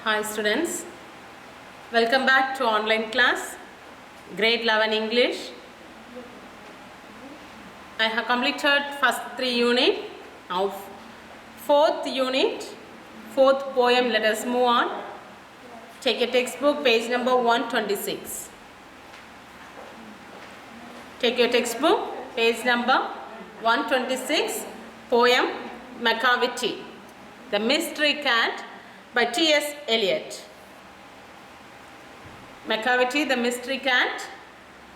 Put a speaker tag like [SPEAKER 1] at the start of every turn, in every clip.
[SPEAKER 1] Hi students, welcome back to online class, grade 11 English. I have completed first 3 unit, now fourth unit, fourth poem. Let us move on. Take a textbook, page number 126. Take your textbook, page number 126, poem Macavity, The Mystery Cat by T.S. Eliot. Macavity, The Mystery Cat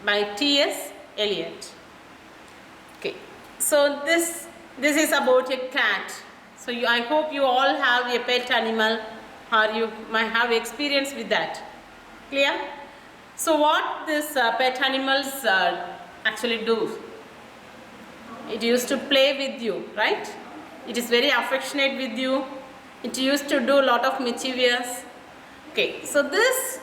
[SPEAKER 1] by T.S. Eliot. Okay, so this is about a cat. So I hope you all have a pet animal or you might have experience with that. Clear? So what these pet animals actually do? It used to play with you, right? It is very affectionate with you. It used to do a lot of mischievous. Okay, so this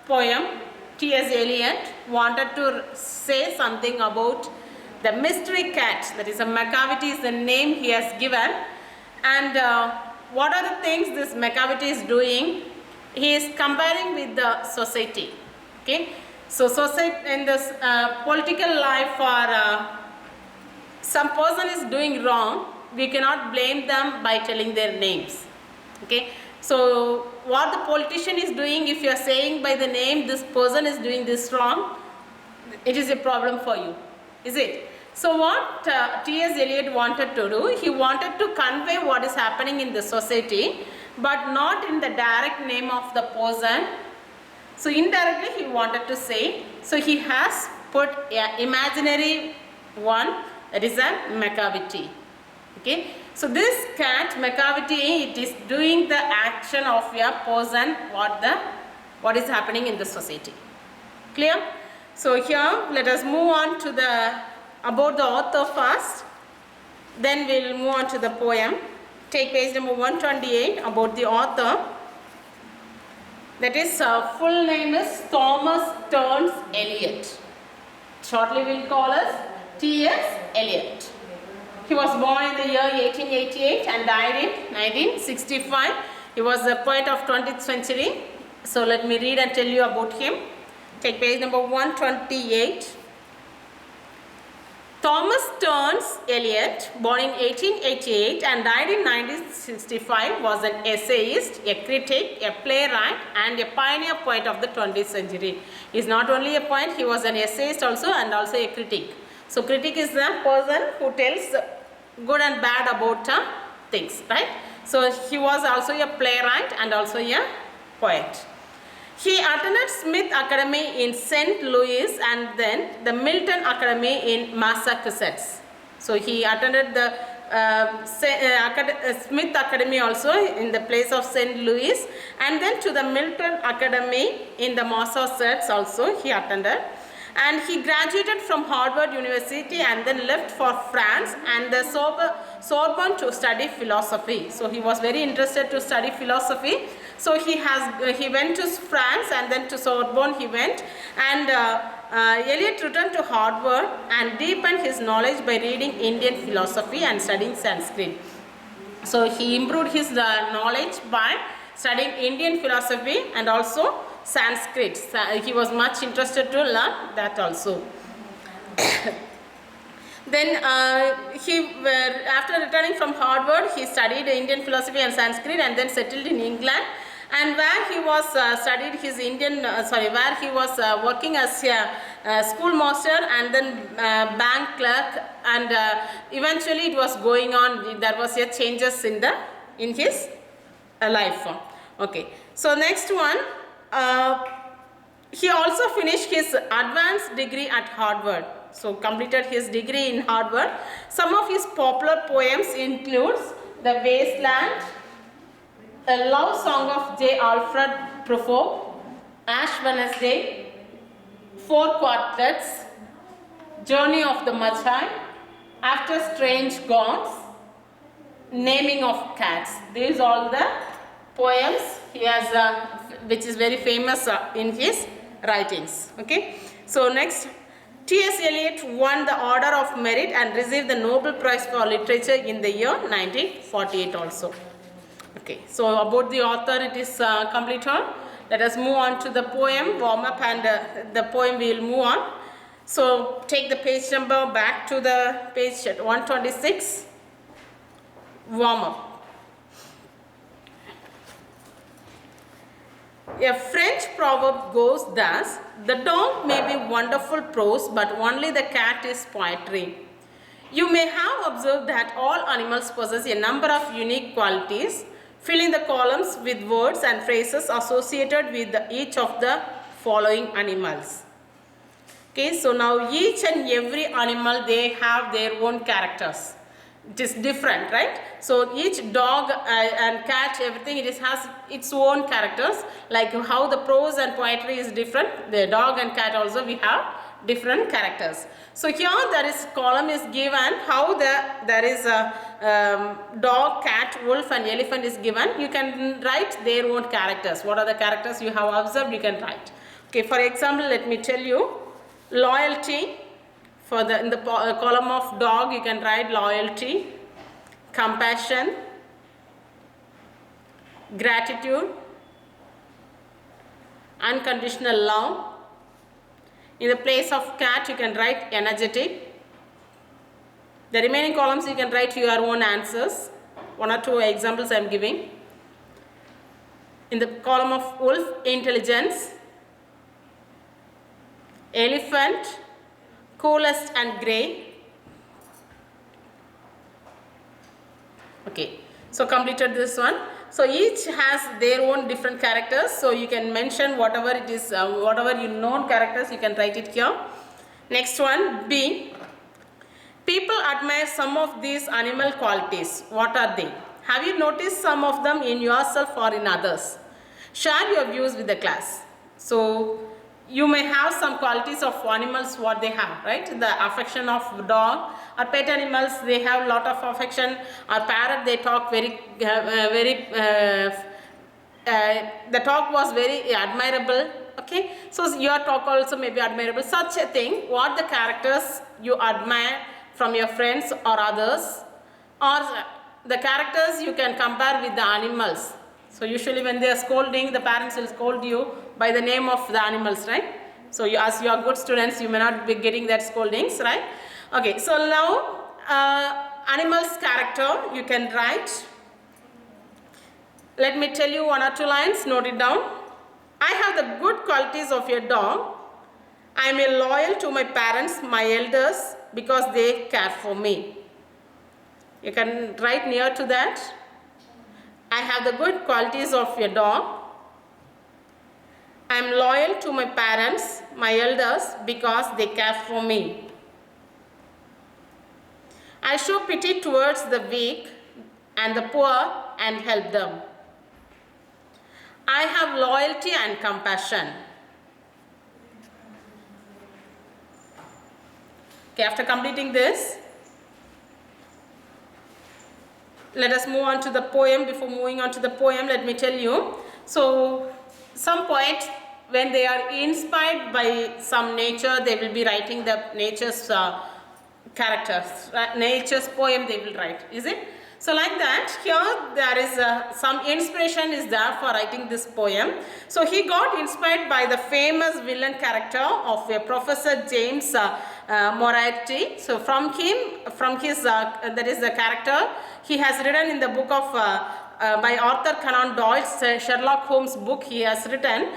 [SPEAKER 1] poem, T.S. Eliot wanted to say something about the mystery cat. That is, a Macavity is the name he has given. And what are the things this Macavity is doing? He is comparing with the society. Okay, so society in this political life or some person is doing wrong, we cannot blame them by telling their names. Okay, so what the politician is doing, if you are saying by the name this person is doing this wrong, it is a problem for you, is it? So what T.S. Eliot wanted to do, he wanted to convey what is happening in the society, but not in the direct name of the person. So indirectly he wanted to say, so he has put an imaginary one, that is a Macavity. Okay, so this cat Macavity, it is doing the action of a person, what is happening in the society. Clear? So here let us move on to about the author first, then we will move on to the poem. Take page number 128, about the author. That is, full name is Thomas Stearns Eliot. Shortly we will call us T.S. Eliot. He was born in the year 1888 and died in 1965. He was a poet of 20th century. So let me read and tell you about him. Take page number 128. Thomas Stearns Eliot, born in 1888 and died in 1965, was an essayist, a critic, a playwright and a pioneer poet of the 20th century. He is not only a poet, he was an essayist also and also a critic. So critic is the person who tells good and bad about things, right? So he was also a playwright and also a poet. He attended Smith Academy in St. Louis and then the Milton Academy in Massachusetts. So he attended the Smith Academy also in the place of St. Louis, and then to the Milton Academy in the Massachusetts also he attended. And he graduated from Harvard University and then left for France and the Sorbonne to study philosophy. So he was very interested to study philosophy. So he went to France and then to Sorbonne he went, and Eliot returned to Harvard and deepened his knowledge by reading Indian philosophy and studying Sanskrit. So he improved his knowledge by studying Indian philosophy and also Sanskrit. He was much interested to learn that also. Then after returning from Harvard, he studied Indian philosophy and Sanskrit and then settled in England, and where he was studied his where he was working as a schoolmaster and then bank clerk, and eventually it was going on. There was changes in his life. Okay. So next one. He also finished his advanced degree at Harvard. So completed his degree in Harvard. Some of his popular poems includes The Wasteland, A Love Song of J. Alfred Prufrock, Ash Wednesday, Four Quartets, Journey of the Magi, After Strange Gods, Naming of Cats. These are all the poems he has, which is very famous in his writings. Okay. So next, T.S. Eliot won the Order of Merit and received the Nobel Prize for Literature in the year 1948 also. Okay, so about the author, it is completed. Let us move on to the poem, warm up, and the poem we will move on. So take the page number back to the page 126, warm up. A French proverb goes thus: the dog may be wonderful prose, but only the cat is poetry. You may have observed that all animals possess a number of unique qualities, filling the columns with words and phrases associated with each of the following animals. Okay, so now each and every animal, they have their own characters. It is different, right? So each dog and cat, everything, it has its own characters. Like how the prose and poetry is different, the dog and cat also we have different characters. So here there is column is given how there is a dog, cat, wolf and elephant is given. You can write their own characters. What are the characters you have observed, you can write. Okay, for example, let me tell you. Loyalty, in the column of dog you can write loyalty, compassion, gratitude, unconditional love. In the place of cat you can write energetic. The remaining columns you can write your own answers. One or two examples I am giving. In the column of wolf, intelligence, elephant, coolest and grey. Okay, so completed this one. So each has their own different characters. So you can mention whatever it is, whatever you know characters, you can write it here. Next one, B. People admire some of these animal qualities. What are they? Have you noticed some of them in yourself or in others? Share your views with the class. So you may have some qualities of animals what they have, right? The affection of dog or pet animals, they have lot of affection. Or parrot, they talk very the talk was very admirable. Okay, so your talk also may be admirable. Such a thing, what the characters you admire from your friends or others, or the characters you can compare with the animals. So usually when they are scolding, the parents will scold you by the name of the animals, right? So you, as you are good students, you may not be getting that scoldings, right? Okay, so now animals character you can write. Let me tell you one or two lines, note it down. I have the good qualities of your dog. I am loyal to my parents, my elders, because they care for me. You can write near to that. I have the good qualities of your dog. I am loyal to my parents, my elders, because they care for me. I show pity towards the weak and the poor and help them. I have loyalty and compassion. Okay, after completing this, let us move on to the poem. Before moving on to the poem, let me tell you. So, some poets, when they are inspired by some nature, they will be writing the nature's characters, nature's poem they will write, is it? So like that, here there is some inspiration is there for writing this poem. So he got inspired by the famous villain character of Professor James Moriarty. So from his that is the character he has written in the book of by Arthur Conan Doyle's Sherlock Holmes book he has written.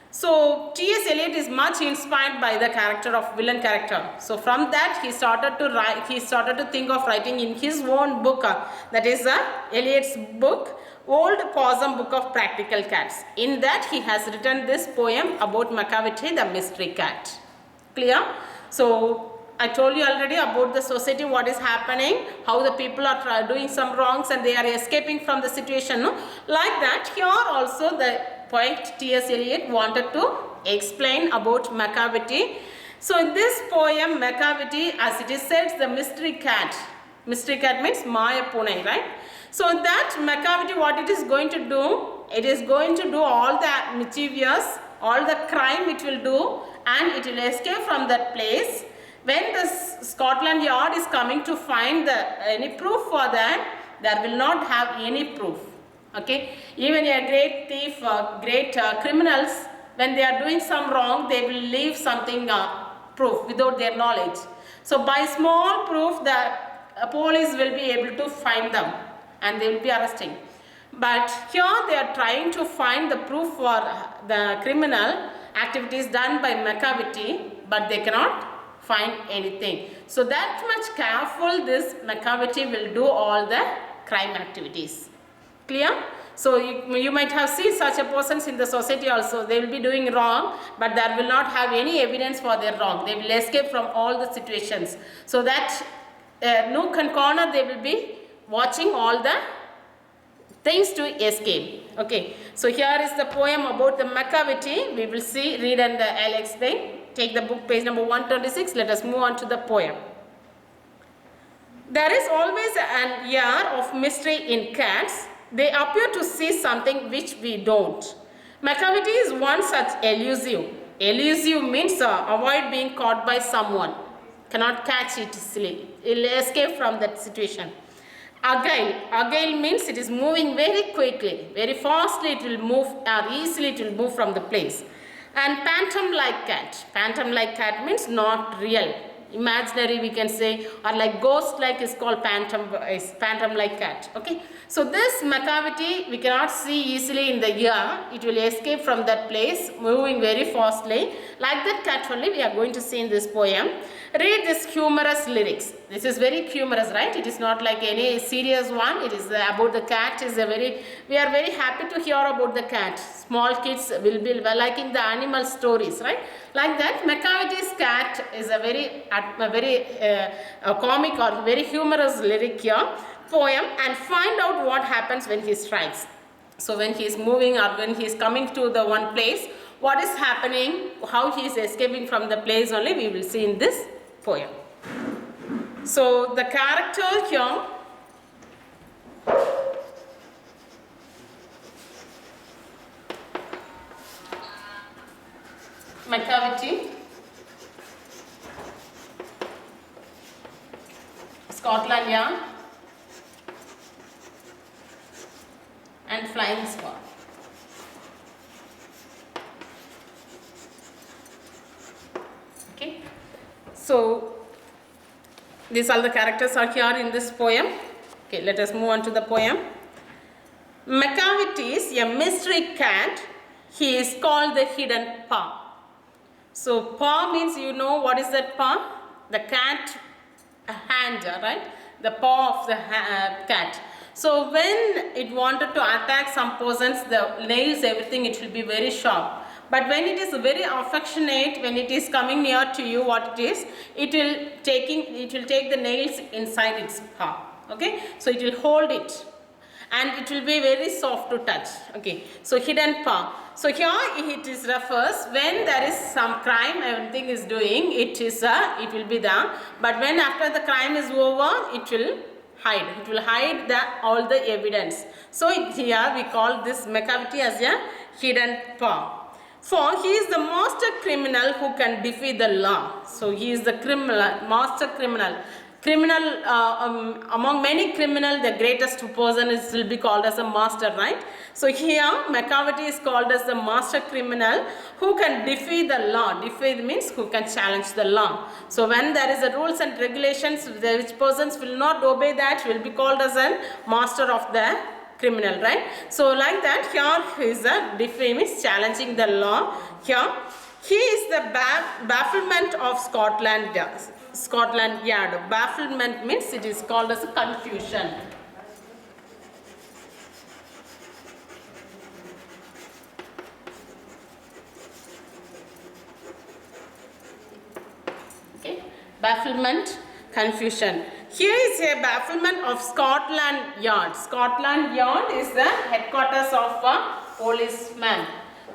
[SPEAKER 1] So T.S. Eliot is much inspired by the character of villain character. So from that he started to write. He started to think of writing in his own book. That is Eliot's book, Old Possum Book of Practical Cats. In that he has written this poem about Macavity, the mystery cat. Clear? So I told you already about the society, what is happening, how the people are doing some wrongs and they are escaping from the situation. No? Like that, here also the poet T.S. Eliot wanted to explain about Macavity. So in this poem, Macavity, as it is said, the mystery cat. Mystery cat means Maya Pune, right? So that Macavity, what it is going to do, it is going to do all the mischievous, all the crime it will do, and it will escape from that place. When the Scotland Yard is coming to find any proof for that, there will not have any proof. Okay, even a great thief, great criminals, when they are doing some wrong, they will leave something proof without their knowledge. So by small proof, the police will be able to find them and they will be arresting. But here they are trying to find the proof for the criminal activities done by McCavity, but they cannot find anything. So that much careful this McCavity will do all the crime activities. Clear? So you might have seen such a persons in the society also. They will be doing wrong, but there will not have any evidence for their wrong. They will escape from all the situations. So that nook and corner they will be watching all the things to escape. Okay. So here is the poem about the McCavity. We will see, read and I'll explain. Take the book page number 126. Let us move on to the poem. There is always an air of mystery in cats. They appear to see something which we don't. McCavity is one such elusive. Elusive means avoid being caught by someone. Cannot catch it easily. It will escape from that situation. Agile. Agile means it is moving very quickly. Very fastly it will move, or easily it will move from the place. And phantom-like cat. Phantom-like cat means not real. Imaginary we can say, or like ghost-like is called phantom-like cat. Okay. So this McCavity we cannot see easily in the air. It will escape from that place, moving very fastly. Like that cat only we are going to see in this poem. Read this humorous lyrics. This is very humorous, right? It is not like any serious one. It is about the cat. We are very happy to hear about the cat. Small kids will be liking the animal stories, right? Like that, McCavity's cat is a very comic or very humorous lyric here, poem, and find out what happens when he strikes. So when he is moving or when he is coming to the one place, what is happening, how he is escaping from the place only we will see in this poem. So the character here, McCavity, Scotland Yard, and Flying Squad. Okay, so these all the characters are here in this poem. Okay, let us move on to the poem. McCavity is a mystery cat. He is called the hidden paw. So paw means, you know what is that paw? The cat hand, right? The paw of the cat. So when it wanted to attack some persons, the nails, everything, it will be very sharp. But when it is very affectionate, when it is coming near to you, what it is, it will take the nails inside its paw. Okay, so it will hold it, and it will be very soft to touch. Okay, so hidden paw. So here it is refers when there is some crime, everything is doing, it will be there. But when after the crime is over, it will hide. It will hide all the evidence. So here we call this McCavity as a hidden paw. For he is the master criminal who can defy the law. So he is the master criminal. Among many criminals, the greatest person will be called as a master, right? So here McCavity is called as the master criminal who can defy the law. Defy means who can challenge the law. So when there is a rules and regulations, which persons will not obey that will be called as a master of the criminal, right? So like that, here is a defy means challenging the law. Here he is the bafflement of Scotland Yard. Bafflement means it is called as a confusion. Okay, bafflement, confusion. Here is a bafflement of Scotland Yard. Scotland Yard is the headquarters of a policeman.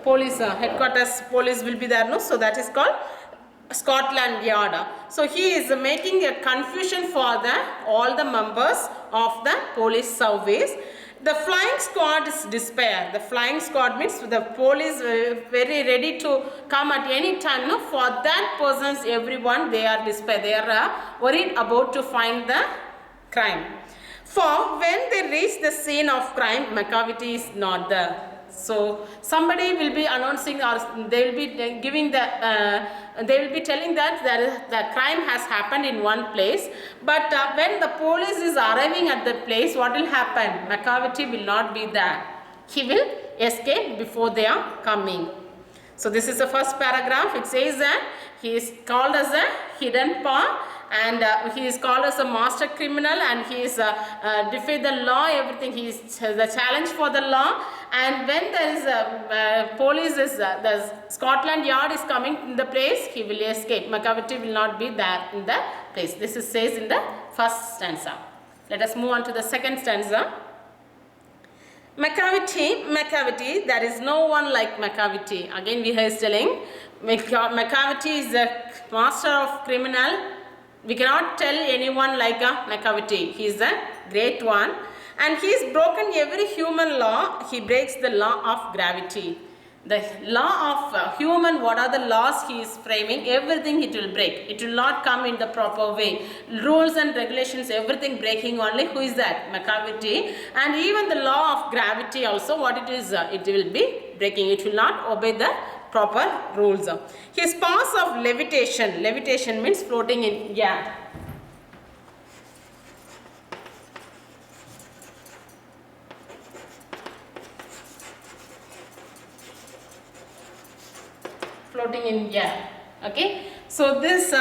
[SPEAKER 1] Police headquarters, police will be there, no? So that is called Scotland Yard. So he is making a confusion for all the members of the police service. The flying squad is despair. The flying squad means the police very ready to come at any time. No, for that persons, everyone they are despair. They are worried about to find the crime. For when they reach the scene of crime, McCavity is not there. So somebody will be announcing, or they will be giving the they will be telling that the crime has happened in one place, but when the police is arriving at the place, what will happen? McCavity will not be there. He will escape before they are coming. So this is the first paragraph. It says that he is called as a hidden paw, and he is called as a master criminal, and he is defy the law, everything. He is the challenge for the law. And when there is a police is the Scotland Yard is coming in the place, he will escape. McCavity will not be there in the place. This is says in the first stanza. Let us move on to the second stanza. McCavity, there is no one like McCavity. Again we are telling McCavity is the master of criminal. We cannot tell anyone like a McCavity. He is a great one, and he has broken every human law. He breaks the law of gravity. The law of human, what are the laws he is framing? Everything it will break. It will not come in the proper way. Rules and regulations, everything breaking only. Who is that? McCavity. And even the law of gravity also, what it is, it will be breaking. It will not obey the proper rules. His powers of levitation. Levitation means floating in air. Floating in air. Okay. So this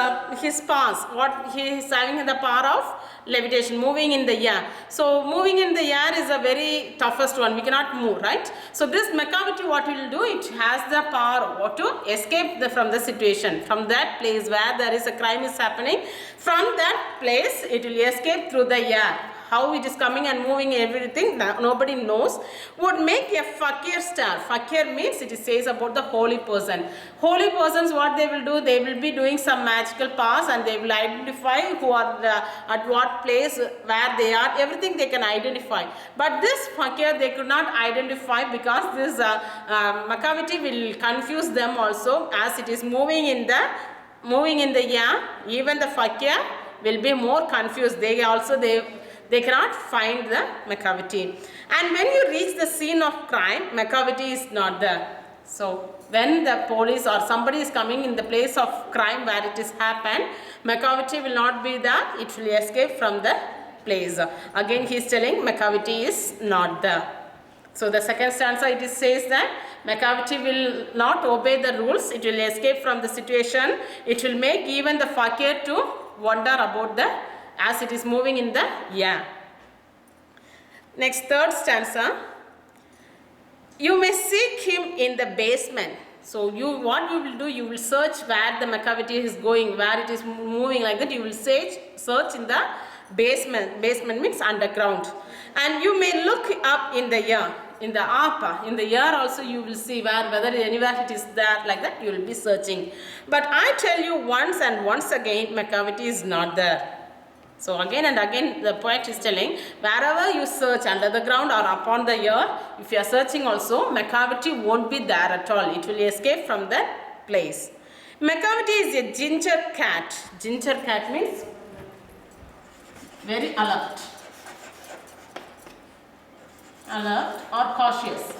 [SPEAKER 1] his powers, what he is having the power of levitation, moving in the air. So moving in the air is a very toughest one. We cannot move, right? So this McCavity, what it will do? It has the power to escape from the situation, from that place where there is a crime is happening. From that place, it will escape through the air. How it is coming and moving, everything nobody knows. Would make a fakir star. Fakir means it says about the holy person. Holy persons, what they will do? They will be doing some magical powers, and they will identify who are at what place, where they are. Everything they can identify. But this fakir they could not identify, because this McCavity will confuse them also, as it is moving in the air. Even the fakir will be more confused. They cannot find the McCavity. And when you reach the scene of crime, McCavity is not there. So when the police or somebody is coming in the place of crime where it is happened, McCavity will not be there. It will escape from the place. Again he is telling McCavity is not there. So the second stanza, it says that McCavity will not obey the rules. It will escape from the situation. It will make even the fakir to wonder about as it is moving in the air. Next, third stanza. You may seek him in the basement. So what you will do? You will search where the McCavity is going, where it is moving like that. You will search in the basement. Basement means underground. And you may look up in the air. In the upper, in the air also you will see whether anywhere it is there like that. You will be searching. But I tell you once and once again, McCavity is not there. So again and again the poet is telling, wherever you search under the ground or upon the air, if you are searching also, McCavity won't be there at all. It will escape from that place. McCavity is a ginger cat. Ginger cat means very alert. Alert or cautious.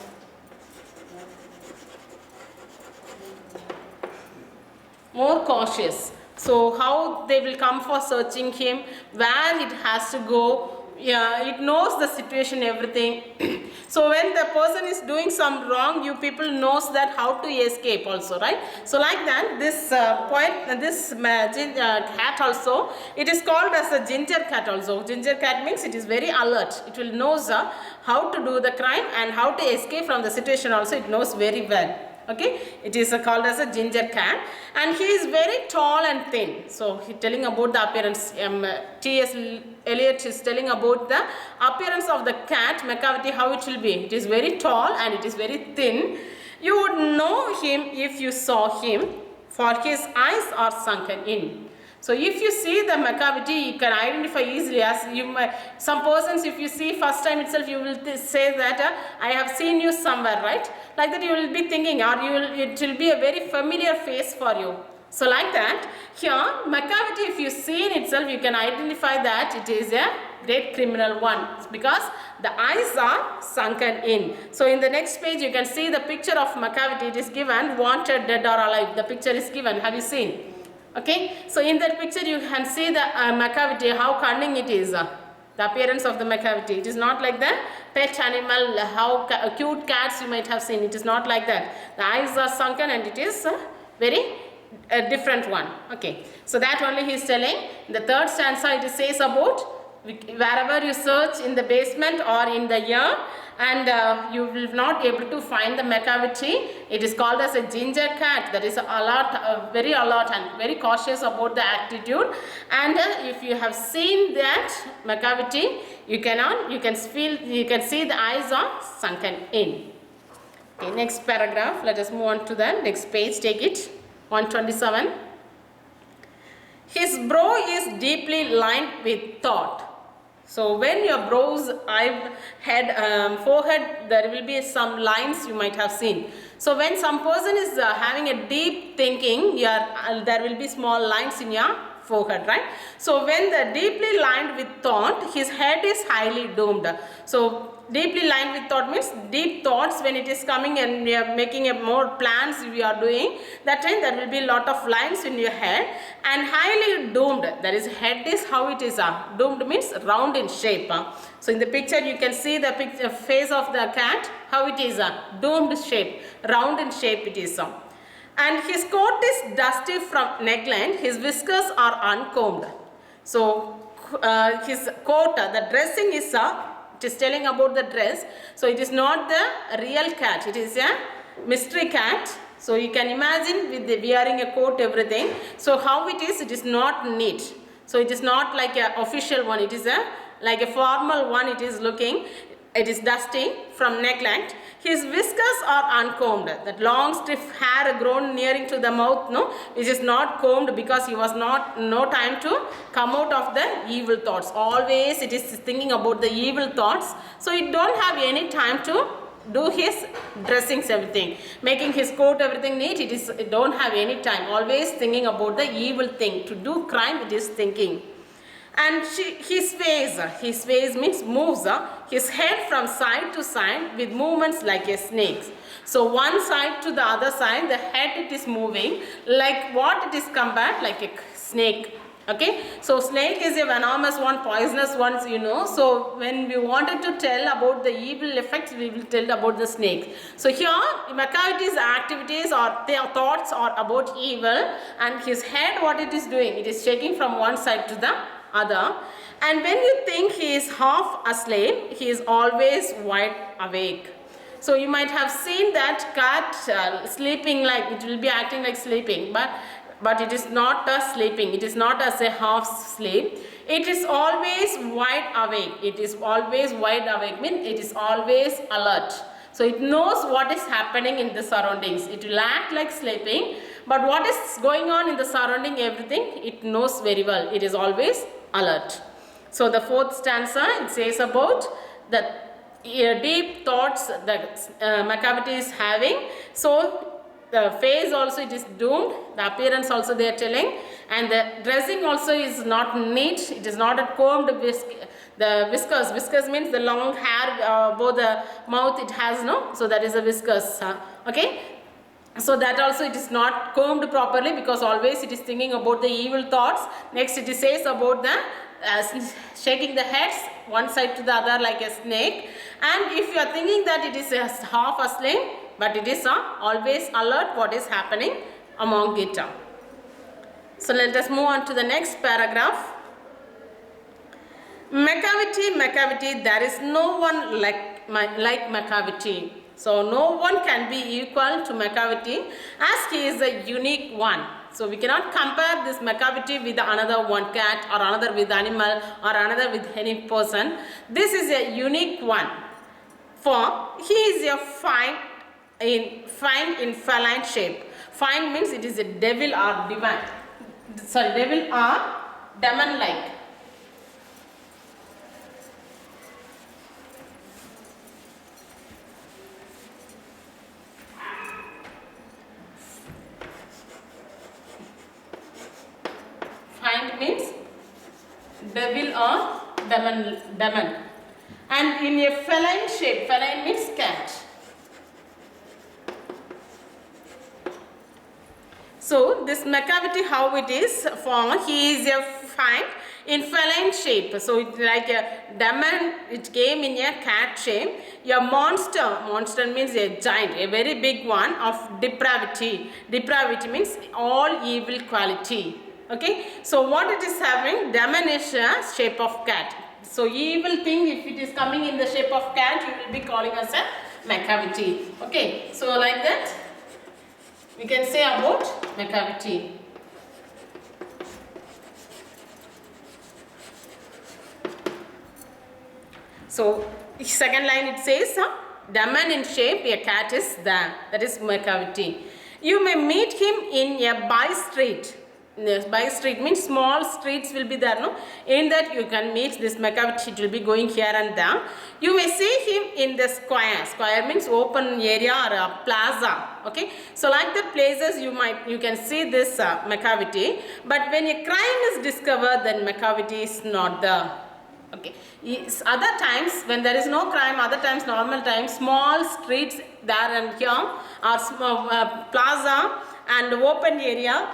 [SPEAKER 1] More cautious. So how they will come for searching him, where it has to go. Yeah, it knows the situation, everything. So when the person is doing some wrong, you people knows that how to escape also, right? So like that, this cat also, it is called as a ginger cat also. Ginger cat means it is very alert. It will knows how to do the crime and how to escape from the situation also. It knows very well. Okay, it is called as a ginger cat, and he is very tall and thin. So he telling about the appearance. T.S. Eliot is telling about the appearance of the cat McCavity, how it will be. It is very tall and it is very thin. You would know him if you saw him, for his eyes are sunken in. So if you see the McCavity, you can identify easily. As you some persons, if you see first time itself, you will say that I have seen you somewhere, right? Like that you will be thinking, or it will be a very familiar face for you. So like that, here McCavity, if you see in itself, you can identify that it is a great criminal one, because the eyes are sunken in. So in the next page you can see the picture of Macavity. It is given wanted, dead or alive. The picture is given. Have you seen? Okay. So in that picture you can see the Macavity, how cunning it is. The appearance of the Macavity. It is not like the pet animal, how cute cats you might have seen. It is not like that. The eyes are sunken and it is very different one. Okay. So that only he is telling. The third stanza it says about wherever you search in the basement or in the ear, and you will not able to find the Macavity. It is called as a ginger cat. That is alert, very alert and very cautious about the attitude. And if you have seen that Macavity, you can see the eyes are sunken in. Okay, next paragraph. Let us move on to the next page. Take it. 127. His brow is deeply lined with thought. So when your brows, forehead, there will be some lines you might have seen. So when some person is having a deep thinking, there will be small lines in your forehead, right? So when the deeply lined with thought, his head is highly doomed. So deeply lined with thought means deep thoughts. When it is coming and we are making a more plans we are doing, that time there will be a lot of lines in your head. And highly doomed, that is head is how it is, doomed means round in shape. So in the picture you can see the face of the cat, how it is doomed shape, round in shape it is. And his coat is dusty from neckline, his whiskers are uncombed. So his coat, the dressing is it is telling about the dress. So it is not the real cat, it is a mystery cat. So you can imagine with the wearing a coat, everything. So how it is not neat. So it is not like an official one, it is like a formal one. It is looking, it is dusty from neckline. His whiskers are uncombed. That long stiff hair grown nearing to the mouth, which is not combed because he was no time to come out of the evil thoughts. Always it is thinking about the evil thoughts. So it don't have any time to do his dressings, everything, making his coat, everything neat. It don't have any time. Always thinking about the evil thing. To do crime, it is thinking. And his face means moves his head from side to side with movements like a snake. So one side to the other side, the head it is moving like what it is compared, like a snake. Okay, so snake is a venomous one, poisonous ones, So when we wanted to tell about the evil effects, we will tell about the snake. So here Macavity's activities or their thoughts are about evil, and his head, what it is doing, it is shaking from one side to the other. And when you think he is half asleep, he is always wide awake. So you might have seen that cat sleeping, like it will be acting like sleeping, but it is not sleeping. It is not as a half sleep. It is always wide awake. It is always wide awake means it is always alert. So it knows what is happening in the surroundings. It will act like sleeping, but what is going on in the surrounding, everything, it knows very well. It is always alert. So the fourth stanza, it says about the deep thoughts that Macavity is having. So the face also it is doomed, the appearance also they are telling, and the dressing also is not neat. It is not a combed the whiskers. Whiskers means the long hair above the mouth it has, so that is the whiskers. Okay. So that also it is not combed properly, because always it is thinking about the evil thoughts. Next it says about the shaking the heads one side to the other like a snake. And if you are thinking that it is half asleep, but it is always alert what is happening among it. So let us move on to the next paragraph. Macavity, there is no one like Macavity. So no one can be equal to Macavity, as he is a unique one. So we cannot compare this Macavity with another one, cat, or another with animal, or another with any person. This is a unique one. For he is a fine in feline shape. Fine means it is a devil or divine. Devil or demon-like. Fine means devil or Daman. And in a feline shape, feline means cat. So this Macavity, how it is formed, he is a find in feline shape. So it's like a Daman, it came in a cat shape. A monster means a giant, a very big one of depravity. Depravity means all evil quality. Okay, so what it is having, Daman is a shape of cat. So evil thing, if it is coming in the shape of cat, you will be calling as a Macavity. Okay, so like that we can say about Macavity. So second line it says, Daman in shape, a cat is there. That is Macavity. You may meet him in a by street. Yes, by street means small streets will be there, no? In that you can meet this Macavity, it will be going here and there. You may see him in the square. Square means open area or a plaza. Okay, so like the places you can see this Macavity. But when a crime is discovered, then Macavity is not there. Okay, other times when there is no crime, other times, normal times, small streets there and here are small plaza and open area.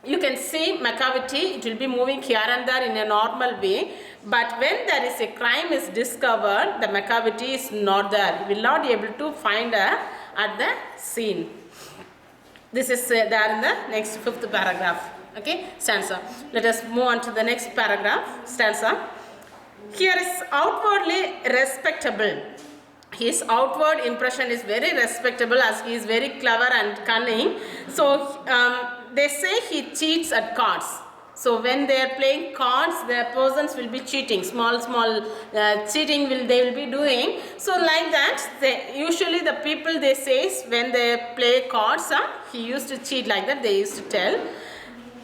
[SPEAKER 1] You can see Macavity, it will be moving here and there in a normal way. But when there is a crime is discovered, the Macavity is not there. You will not be able to find her at the scene. This is there in the next 5th paragraph. Okay, stanza. Let us move on to the next paragraph, stanza. Here is outwardly respectable. His outward impression is very respectable as he is very clever and cunning. So they say he cheats at cards. So when they are playing cards, the persons will be cheating. Small cheating they will be doing. So like that, usually the people they say when they play cards, he used to cheat like that. They used to tell.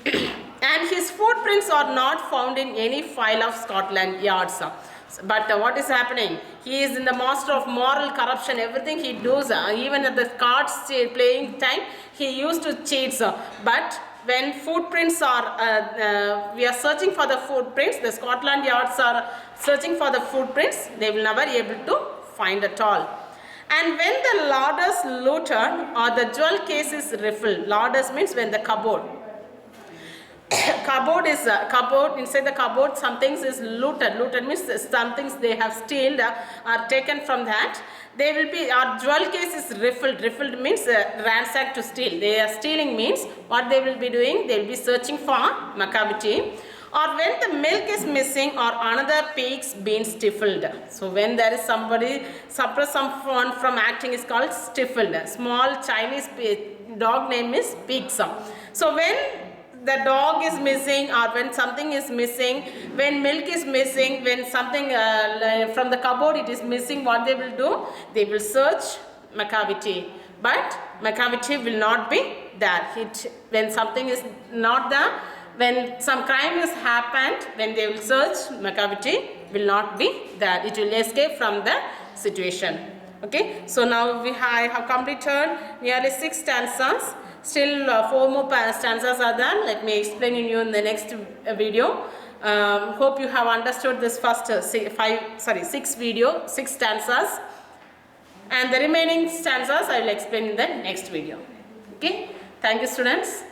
[SPEAKER 1] And his footprints are not found in any file of Scotland Yards. But what is happening? He is in the master of moral corruption. Everything he does, even at the cards playing time, he used to cheat. But when footprints are, we are searching for the footprints, the Scotland Yards are searching for the footprints, they will never be able to find at all. And when the larders looted or the jewel case is rifled, larders means when the cupboard. Cupboard is cupboard, inside the cupboard some things is looted. Looted means some things they have stolen are taken from that. They will be, our jewel case is rifled. Rifled means ransacked to steal. They are stealing means what they will be doing, they will be searching for Macavity. Or when the milk is missing or another pig's been stifled. So when there is somebody suppress someone from acting is called stifled. Small Chinese dog name is pigs. So when the dog is missing or when something is missing, when milk is missing, when something from the cupboard it is missing, what they will do? They will search Macavity. But Macavity will not be there. When something is not there, when some crime has happened, when they will search, Macavity will not be there. It will escape from the situation. Okay, so now I have completed nearly 6 stanzas. Still 4 more stanzas are there. Let me explain you in the next video. Hope you have understood this first 6 stanzas. And the remaining stanzas I will explain in the next video. Okay, thank you students.